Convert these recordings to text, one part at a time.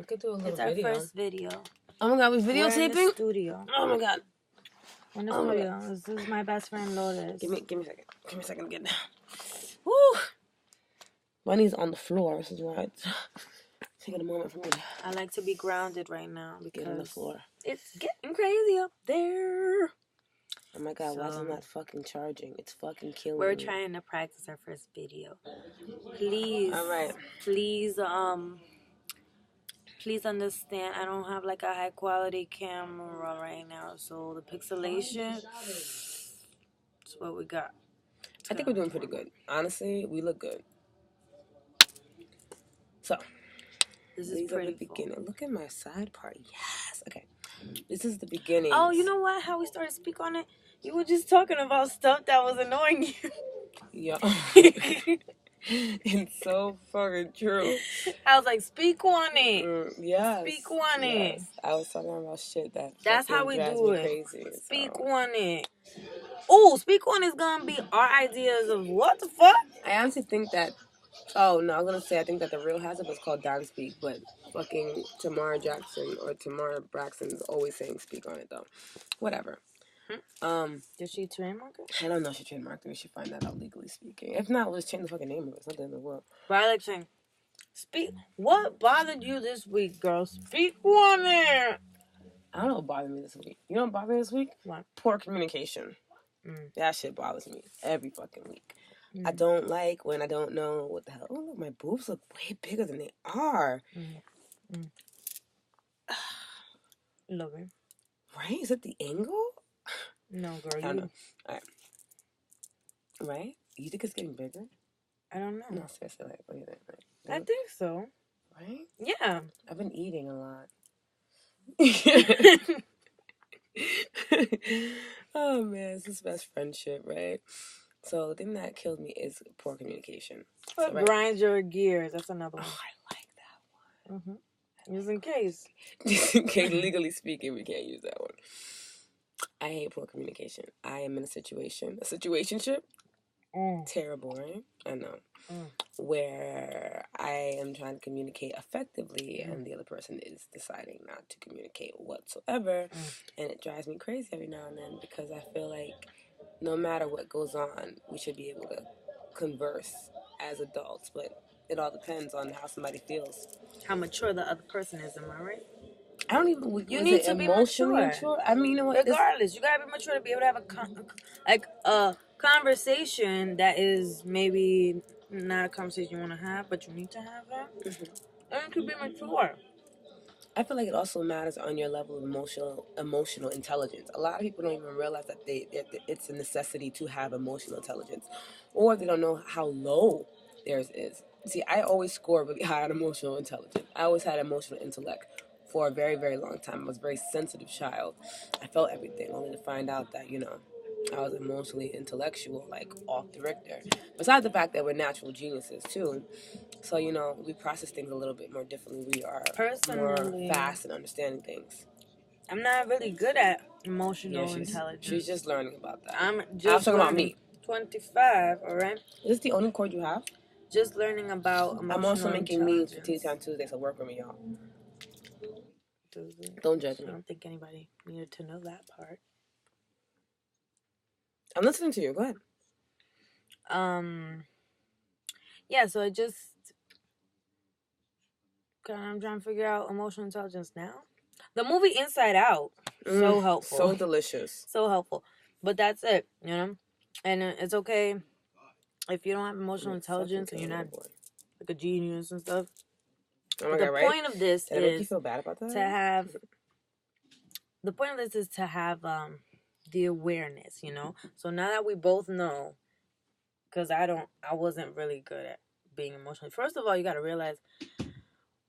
could do a little It's our video. first video. Oh my god, we're We're in videotaping? the studio. Oh my god. In the studio. This is my best friend Lotus. Give me a second. Give me a second to get down. Woo! Bunny's on the floor. This is why it's taking a moment for me. I like to be grounded right now because Get on the floor. It's getting crazy up there. Oh my god, why isn't that fucking charging? It's fucking killing me. We're trying to practice our first video. Please. Alright. Please understand, I don't have like a high quality camera right now, so the pixelation is what we got. I think we're doing pretty good. Honestly, we look good. So, this is pretty the beginning. Look at my side part. Yes. Okay. This is the beginning. Oh, you know what? How we started to speak on it? You were just talking about stuff that was annoying you. Yeah. It's so fucking true. I was like, speak on it. Yes. Speak on it. I was talking about shit that's how we do it. Crazy, speak on it. Oh, speak on is gonna be our ideas of what the fuck? I honestly think that. Oh no, I'm gonna say I think that the real hazard was called Don Speak, but fucking Tamara Jackson or Tamara Braxton is always saying speak on it though. Whatever. Did she trademark it? I don't know if she trademarked it. We should find that out legally speaking. If not, let's change the fucking name of it. Something in the world. But I like saying, speak. What bothered you this week, girl? Speak on it. I don't know what bothered me this week. You know what bothered me this week? What? Poor communication. That shit bothers me every fucking week. I don't like when I don't know what the hell. Oh, look, my boobs look way bigger than they are. Love it. Right? Is it the angle? No, girl. I don't know. All right. Right? You think it's getting bigger? I don't know. No, seriously, like, what do you think? I think so. Right? Yeah. I've been eating a lot. Oh, man. It's this best friendship, right? So, the thing that killed me is poor communication. So, right? Grind your gears. That's another one. Oh, I like that one. Just in case. Just in case, legally speaking, we can't use that one. I hate poor communication. I am in a situationship. Terrible, right? I know. Where I am trying to communicate effectively and the other person is deciding not to communicate whatsoever. And it drives me crazy every now and then because I feel like no matter what goes on, we should be able to converse as adults. But it all depends on how somebody feels. How mature the other person is, am I right? I don't even. You need to be mature. I mean, you know what? Regardless, you gotta be mature to be able to have a conversation that is maybe not a conversation you want to have, but you need to have it. And you could be mature. I feel like it also matters on your level of emotional intelligence. A lot of people don't even realize that it's a necessity to have emotional intelligence, or they don't know how low theirs is. See, I always score really high on emotional intelligence. I always had emotional intellect. For a very, very long time. I was a very sensitive child. I felt everything, only to find out that, I was emotionally intellectual, like off the Richter. Besides the fact that we're natural geniuses, too. So, we process things a little bit more differently. We are more fast in understanding things. I'm not really good at emotional intelligence. She's just learning about that. I'm talking about me. 25, all right? Is this the only chord you have? Just learning about emotional I'm also making memes for Tea Time Tuesday, so work with me, y'all. Don't judge me. I don't think anybody needed to know that part. I'm listening to you. Go ahead. Yeah, so I'm trying to figure out emotional intelligence now. The movie Inside Out, so helpful. So delicious. So helpful. But that's it, And it's okay if you don't have emotional intelligence and you're not like a genius and stuff. Oh my God, right? The point of this Did I make you feel bad about that? The point of this is to have the awareness, So now that we both know, because I wasn't really good at being emotional. First of all, you got to realize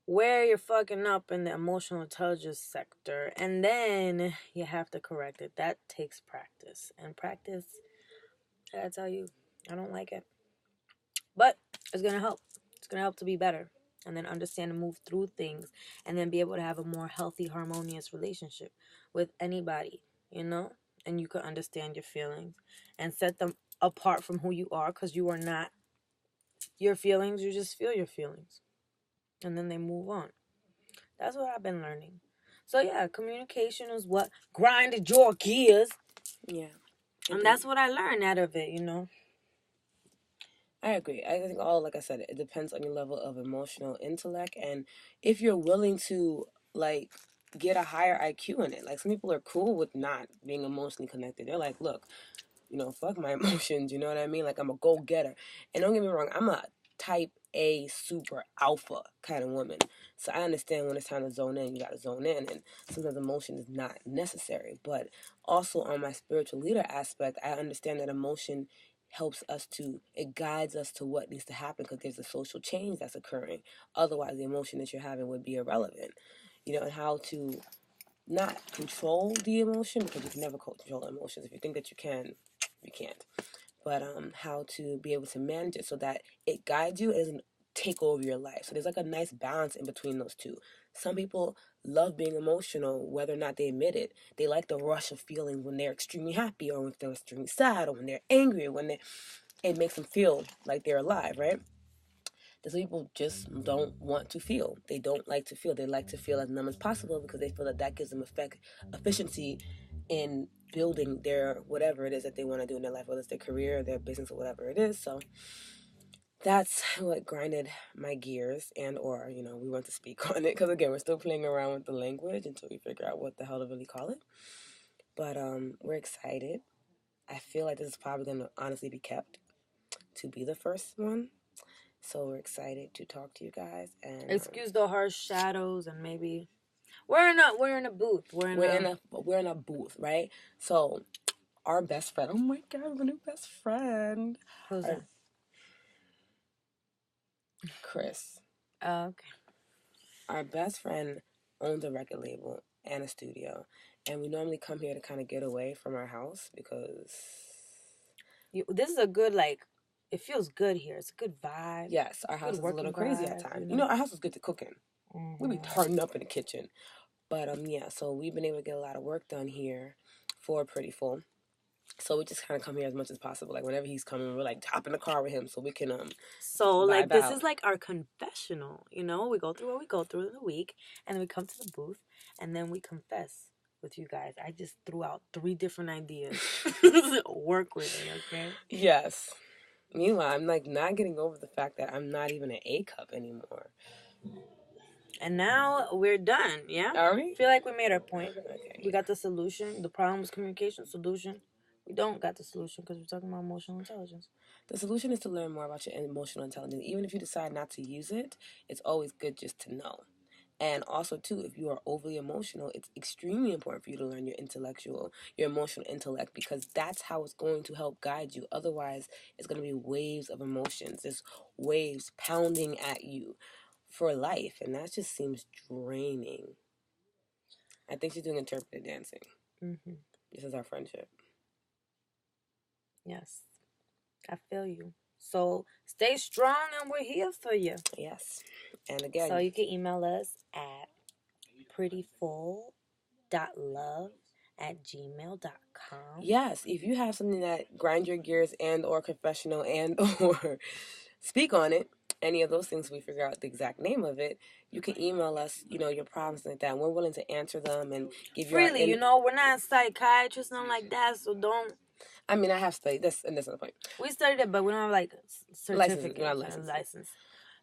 where you're fucking up in the emotional intelligence sector, and then you have to correct it. That takes practice, and practice, I gotta tell you, I don't like it, but it's gonna help. It's gonna help to be better. And then understand and move through things. And then be able to have a more healthy, harmonious relationship with anybody, And you can understand your feelings. And set them apart from who you are. Because you are not your feelings. You just feel your feelings. And then they move on. That's what I've been learning. So yeah, communication is what grinded your gears. Yeah. And that's what I learned out of it, I agree. I think like I said, it depends on your level of emotional intellect and if you're willing to, like, get a higher IQ in it. Like, some people are cool with not being emotionally connected. They're like, look, fuck my emotions, you know what I mean? Like, I'm a go-getter. And don't get me wrong, I'm a type A super alpha kind of woman. So I understand when it's time to zone in, you got to zone in. And sometimes emotion is not necessary. But also on my spiritual leader aspect, I understand that emotion helps us it guides us to what needs to happen because there's a social change that's occurring. Otherwise, the emotion that you're having would be irrelevant. And how to not control the emotion, because you can never control emotions. If you think that you can, you can't. But how to be able to manage it so that it guides you and doesn't take over your life. So there's like a nice balance in between those two. Some people love being emotional, whether or not they admit it. They like the rush of feelings when they're extremely happy, or when they're extremely sad, or when they're angry, or it makes them feel like they're alive, right? There's people just don't want to feel. They don't like to feel. They like to feel as numb as possible because they feel that gives them efficiency in building their whatever it is that they want to do in their life, whether it's their career, their business, or whatever it is. So that's what grinded my gears, and or we want to speak on it because again we're still playing around with the language until we figure out what the hell to really call it. But we're excited. I feel like this is probably going to honestly be kept to be the first one. So we're excited to talk to you guys. And excuse the harsh shadows, and maybe we're in a booth. We're in a booth, right? So our best friend. Oh my god, we have a new best friend. Who's that? Chris. Okay. Our best friend owns a record label and a studio, and we normally come here to kind of get away from our house because this is a good, like, it feels good here. It's a good vibe. Yes, our house is a little crazy at times. Our house is good to cooking. We be turning up in the kitchen. But yeah, so we've been able to get a lot of work done here for PrettyFULL. So we just kind of come here as much as possible. Like, whenever he's coming, we're like hop in the car with him so we can So like this is like our confessional. We go through what we go through in the week, and then we come to the booth, and then we confess with you guys. I just threw out 3 different ideas. Work with me, okay? Yes. Meanwhile, I'm like not getting over the fact that I'm not even an A cup anymore. And now we're done, yeah? Are we? I feel like we made our point. Okay. We got the solution. The problem was communication. Solution. We don't got the solution because we're talking about emotional intelligence. The solution is to learn more about your emotional intelligence. Even if you decide not to use it, it's always good just to know. And also, too, if you are overly emotional, it's extremely important for you to learn your emotional intellect, because that's how it's going to help guide you. Otherwise, it's going to be waves of emotions, just waves pounding at you for life. And that just seems draining. I think she's doing interpretive dancing. Mm-hmm. This is our friendship. Yes, I feel you. So stay strong, and we're here for you. Yes. And again, so you can email us at prettyfull.love@gmail.com. Yes, if you have something that grind your gears and or confessional and or speak on it, any of those things, we figure out the exact name of it, you can email us, your problems like that. And we're willing to answer them and give freely. you we're not psychiatrists, nothing like that, so don't. I mean, I have studied this, and that's the point. We studied it, but we don't have like certificate license.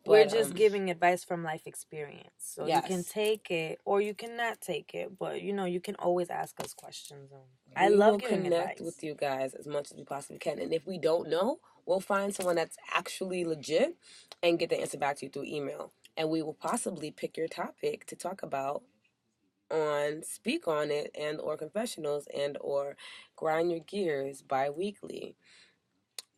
But, we're just giving advice from life experience. So yes. You can take it or you cannot take it, but you can always ask us questions. I love giving connect with you guys as much as we possibly can, and if we don't know, we'll find someone that's actually legit and get the answer back to you through email, and we will possibly pick your topic to talk about on Speak on It and or Confessionals and or Grind Your Gears bi-weekly.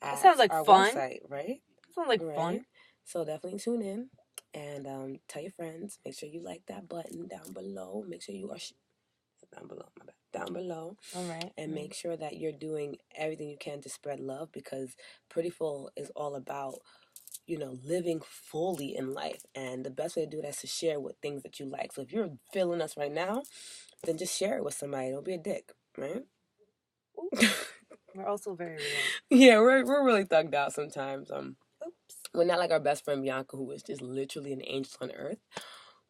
That sounds like our fun. Website, right? Sounds like fun. So definitely tune in and tell your friends. Make sure you like that button down below. Make sure you are down below. My bad. Down below. All right. And make sure that you're doing everything you can to spread love, because PrettyFULL is all about living fully in life. And the best way to do that is to share with things that you like. So if you're feeling us right now, then just share it with somebody. Don't be a dick, right? We're also very real. Yeah, we're really thugged out sometimes. We're not like our best friend Bianca, who is just literally an angel on earth.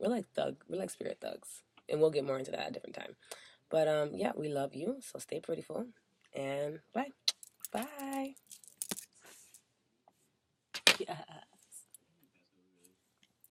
we're like spirit thugs, and we'll get more into that at a different time. But yeah, we love you. So stay prettyful, and bye. Bye. Yeah.